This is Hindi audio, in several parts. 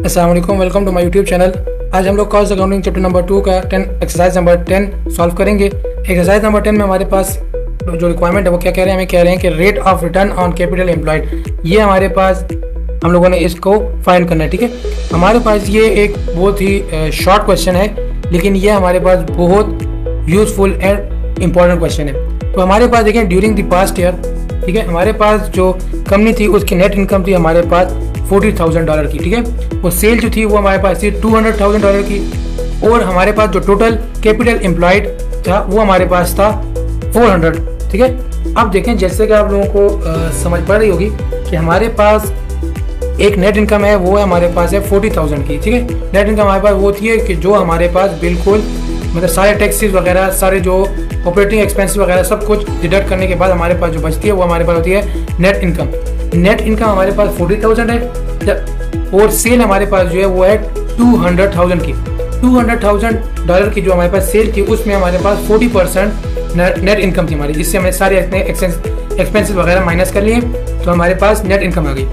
अस्सलाम वालेकुम, welcome to my YouTube channel. आज हम लोग कॉस्ट अकाउंटिंग चैप्टर नंबर 2 का एक्सरसाइज नंबर 10 सॉल्व करेंगे। एक्सरसाइज नंबर 10 में हमारे पास जो रिक्वायरमेंट है वो क्या कह रहे हैं, हमें कह रहे हैं कि rate of return on capital employed, ये हमारे पास हम लोगों ने इसको फाइंड करना है। ठीक है, हमारे पास ये एक बहुत ही शॉर्ट क्वेश्चन है, लेकिन ये हमारे पास बहुत यूजफुल एंड इम्पॉर्टेंट क्वेश्चन है। तो हमारे पास देखें ड्यूरिंग द पास्ट ईयर, ठीक है, हमारे पास जो कंपनी थी उसकी नेट इनकम थी हमारे पास $40,000 की। ठीक है, वो सेल जो थी वो हमारे पास थी $200,000 की, और हमारे पास जो टोटल कैपिटल एम्प्लॉयड था वो हमारे पास था 400। ठीक है, अब देखें जैसे कि आप लोगों को समझ पड़ रही होगी कि हमारे पास एक नेट इनकम है, वो हमारे पास है 40,000 की। ठीक है, नेट इनकम हमारे पास वो होती है कि जो हमारे पास बिल्कुल मतलब सारे टैक्सेस वगैरह, सारे जो ऑपरेटिंग एक्सपेंसेस वगैरह सब कुछ डिडक्ट करने के बाद हमारे पास जो बचती है वो हमारे पास होती है नेट इनकम। नेट इनकम हमारे पास 40,000 है और सेल हमारे पास जो है वो है 200,000 की। $200,000 की जो हमारे पास सेल थी उसमें हमारे पास 40% नेट इनकम थी हमारी, जिससे हमने सारे एक्सपेंसेस वगैरह माइनस कर लिए, तो हमारे पास नेट इनकम आ गई।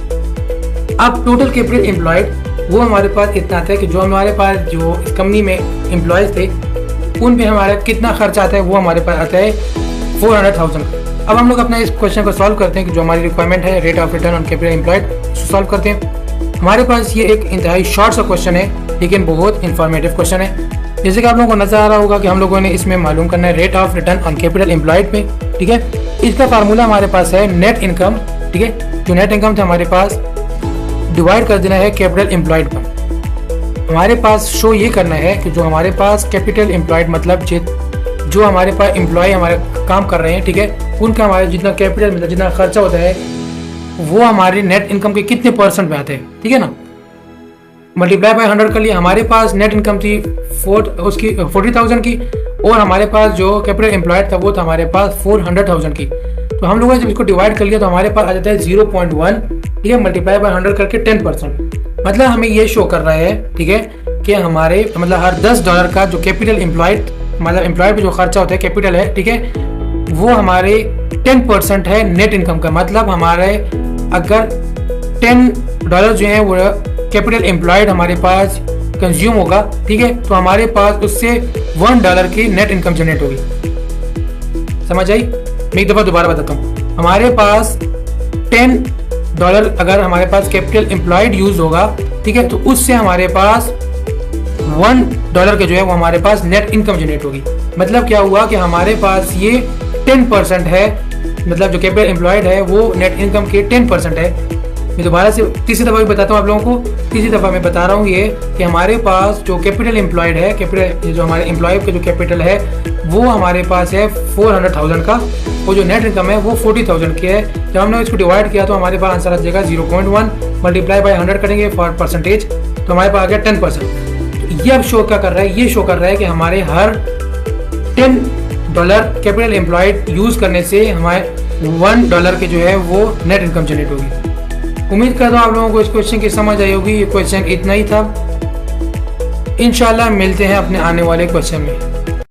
अब टोटल कैपिटल एम्प्लॉयड वो हमारे पास इतना आता है कि जो हमारे पास जो इस कंपनी में एम्प्लॉयज़ थे उन पे हमारा कितना खर्चा आता है, वो हमारे पास आता है 400,000। अब हम लोग अपना इस क्वेश्चन को सॉल्व करते हैं कि जो हमारी रिक्वायरमेंट है rate of return on capital employed, उसको सॉल्व करते हैं। हमारे पास ये एक इंतहाई शॉर्ट सा क्वेश्चन है, लेकिन बहुत इंफॉर्मेटिव क्वेश्चन है। जैसे कि आप लोगों को नजर आ रहा होगा कि हम लोगों ने इसमें मालूम करना है rate of return on capital employed में। ठीक है, इसका फार्मूला हमारे पास है नेट इनकम। ठीक है, जो नेट इनकम था हमारे पास डिवाइड कर देना है कैपिटल एम्प्लॉयड पर। हमारे पास शो ये करना है कि जो हमारे पास कैपिटल एम्प्लॉयड मतलब जो हमारे पास एम्प्लॉय हमारे काम कर रहे हैं, ठीक है, उनका हमारे जितना कैपिटल मतलब जितना खर्चा होता है वो हमारे नेट इनकम के कितने परसेंट में आते हैं। ठीक है ना, मल्टीप्लाई बाय 100 कर लिया। हमारे पास नेट इनकम थी 40,000 की, और हमारे पास जो कैपिटल एम्प्लॉयड था वो था हमारे पास 400,000 की। तो हम लोगों ने जब इसको डिवाइड कर लिया तो हमारे पास आ जाता है 0.1। ठीक है, मल्टीप्लाई बाय 100 करके 10%, मतलब हमें ये शो कर रहा है, ठीक है, कि हमारे मतलब हर $10 का जो कैपिटल एम्प्लॉयड मतलब एम्प्लॉयड पे जो खर्चा होता है कैपिटल है, ठीक है, वो हमारे 10% है नेट इनकम का। मतलब हमारे अगर $10 जो है वो कैपिटल एम्प्लॉयड हमारे पास कंज्यूम होगा, ठीक है, तो हमारे पास उससे $1 की नेट इनकम जनरेट होगी। समझ आई? मैं एक दफ़ा दोबारा बताता हूँ। हमारे पास $10 अगर हमारे पास कैपिटल एम्प्लॉयड यूज होगा, ठीक है, तो उससे हमारे पास $1 के जो है वो हमारे पास नेट इनकम जनरेट होगी। मतलब क्या हुआ कि हमारे पास ये 10% है, मतलब जो कैपिटल एम्प्लॉयड है वो नेट इनकम के 10% है। मैं दोबारा से तीसरी दफ़ा भी बताता हूँ आप लोगों को। तीसरी दफ़ा मैं बता रहा हूँ ये कि हमारे पास जो कैपिटल एम्प्लॉयड है, कैपिटल जो हमारे एम्प्लॉय का जो कैपिटल है वो हमारे पास है 400,000 का, और जो नेट इनकम है वो 40,000 की है। जब हमने इसको डिवाइड किया तो हमारे पास आंसर आ जाएगा 0.1, मल्टीप्लाई बाय 100 करेंगे फॉर परसेंटेज, तो हमारे पास आ गया 10%। ये अब शो क्या कर रहा है, ये शो कर रहा है कि हमारे हर $10 कैपिटल एम्प्लॉयड यूज करने से हमारे $1 के जो है वो नेट इनकम जनरेट होगी। उम्मीद करता हूँ आप लोगों को इस क्वेश्चन की समझ आई होगी। ये क्वेश्चन इतना ही था। इंशाल्लाह मिलते हैं अपने आने वाले क्वेश्चन में।